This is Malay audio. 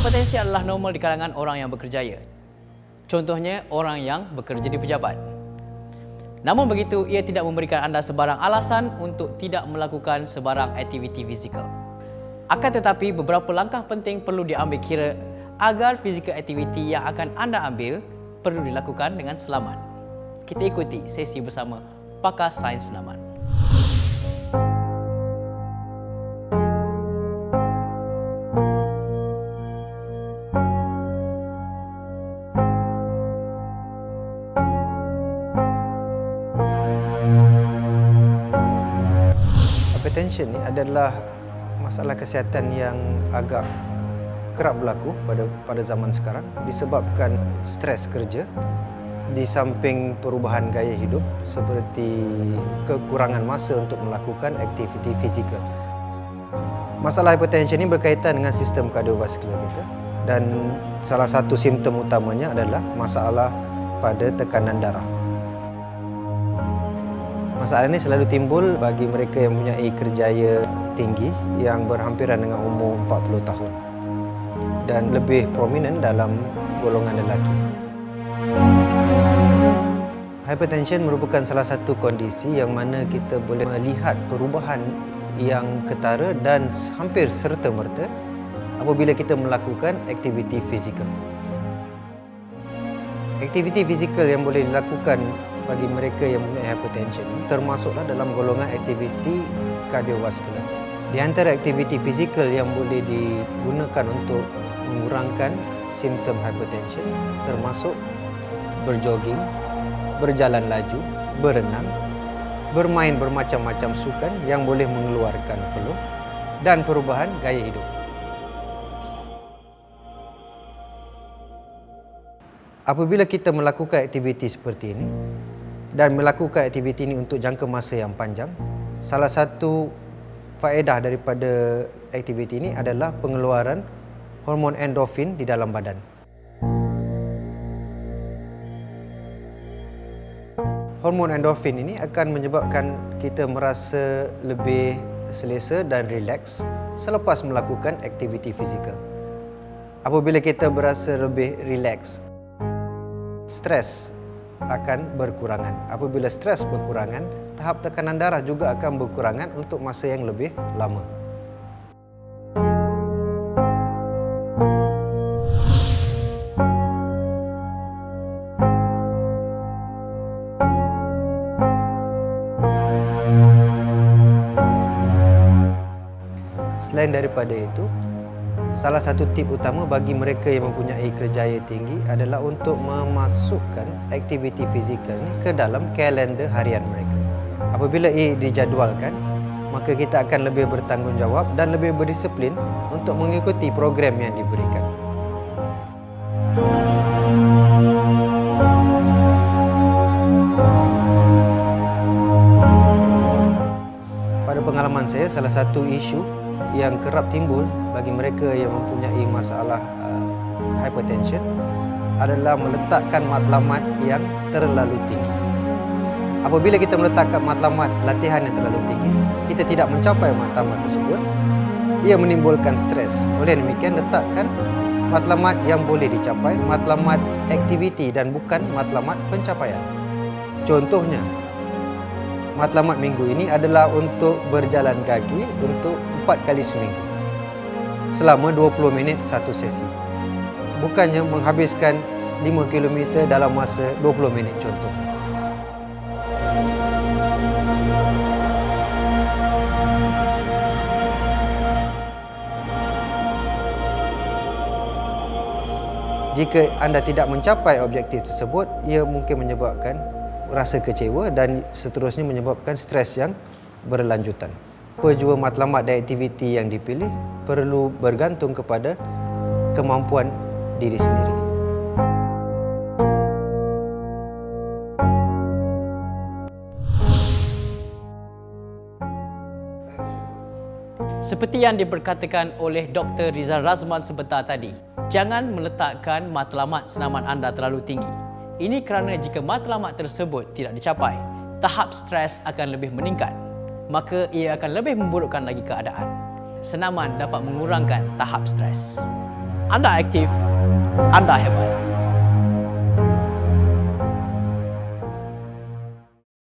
Hipertensi adalah normal di kalangan orang yang berkerjaya. Contohnya, orang yang bekerja di pejabat. Namun begitu, ia tidak memberikan anda sebarang alasan untuk tidak melakukan sebarang aktiviti fizikal. Akan tetapi, beberapa langkah penting perlu diambil kira agar fizikal aktiviti yang akan anda ambil perlu dilakukan dengan selamat. Kita ikuti sesi bersama pakar sains senaman. Hipertension ni adalah masalah kesihatan yang agak kerap berlaku pada zaman sekarang disebabkan stres kerja, di samping perubahan gaya hidup seperti kekurangan masa untuk melakukan aktiviti fizikal. Masalah hipertension ini berkaitan dengan sistem kardiovaskular kita dan salah satu simptom utamanya adalah masalah pada tekanan darah. Masalah ini selalu timbul bagi mereka yang mempunyai kerjaya tinggi yang berhampiran dengan umur 40 tahun dan lebih prominent dalam golongan lelaki. Hypertension merupakan salah satu kondisi yang mana kita boleh melihat perubahan yang ketara dan hampir serta-merta apabila kita melakukan aktiviti fizikal. Aktiviti fizikal yang boleh dilakukan bagi mereka yang mempunyai hypertension termasuklah dalam golongan aktiviti kardiovaskular. Di antara aktiviti fizikal yang boleh digunakan untuk mengurangkan simptom hypertension termasuk berjoging, berjalan laju, berenang, bermain bermacam-macam sukan yang boleh mengeluarkan peluh dan perubahan gaya hidup. Apabila kita melakukan aktiviti seperti ini dan melakukan aktiviti ini untuk jangka masa yang panjang, salah satu faedah daripada aktiviti ini adalah pengeluaran hormon endorfin di dalam badan. Hormon endorfin ini akan menyebabkan kita merasa lebih selesa dan rileks selepas melakukan aktiviti fizikal. Apabila kita berasa lebih rileks, stres akan berkurangan. Apabila stres berkurangan, tahap tekanan darah juga akan berkurangan untuk masa yang lebih lama. Selain daripada itu, salah satu tip utama bagi mereka yang mempunyai kerjaya tinggi adalah untuk memasukkan aktiviti fizikal ini ke dalam kalender harian mereka. Apabila ia dijadualkan, maka kita akan lebih bertanggungjawab dan lebih berdisiplin untuk mengikuti program yang diberikan. Pada pengalaman saya, salah satu isu yang kerap timbul bagi mereka yang mempunyai masalah hypertension adalah meletakkan matlamat yang terlalu tinggi. Apabila kita meletakkan matlamat latihan yang terlalu tinggi, kita tidak mencapai matlamat tersebut, ia menimbulkan stres. Oleh demikian, letakkan matlamat yang boleh dicapai, matlamat aktiviti dan bukan matlamat pencapaian. Contohnya, matlamat minggu ini adalah untuk berjalan kaki untuk 4 kali seminggu selama 20 minit satu sesi. Bukannya menghabiskan 5 km dalam masa 20 minit contoh. Jika anda tidak mencapai objektif tersebut, ia mungkin menyebabkan rasa kecewa dan seterusnya menyebabkan stres yang berlanjutan. Apa jua matlamat dan aktiviti yang dipilih perlu bergantung kepada kemampuan diri sendiri. Seperti yang diperkatakan oleh Dr. Rizal Razman sebentar tadi, jangan meletakkan matlamat senaman anda terlalu tinggi. Ini kerana jika matlamat tersebut tidak dicapai, tahap stres akan lebih meningkat. Maka ia akan lebih memburukkan lagi keadaan. Senaman dapat mengurangkan tahap stres. Anda aktif, Anda hebat.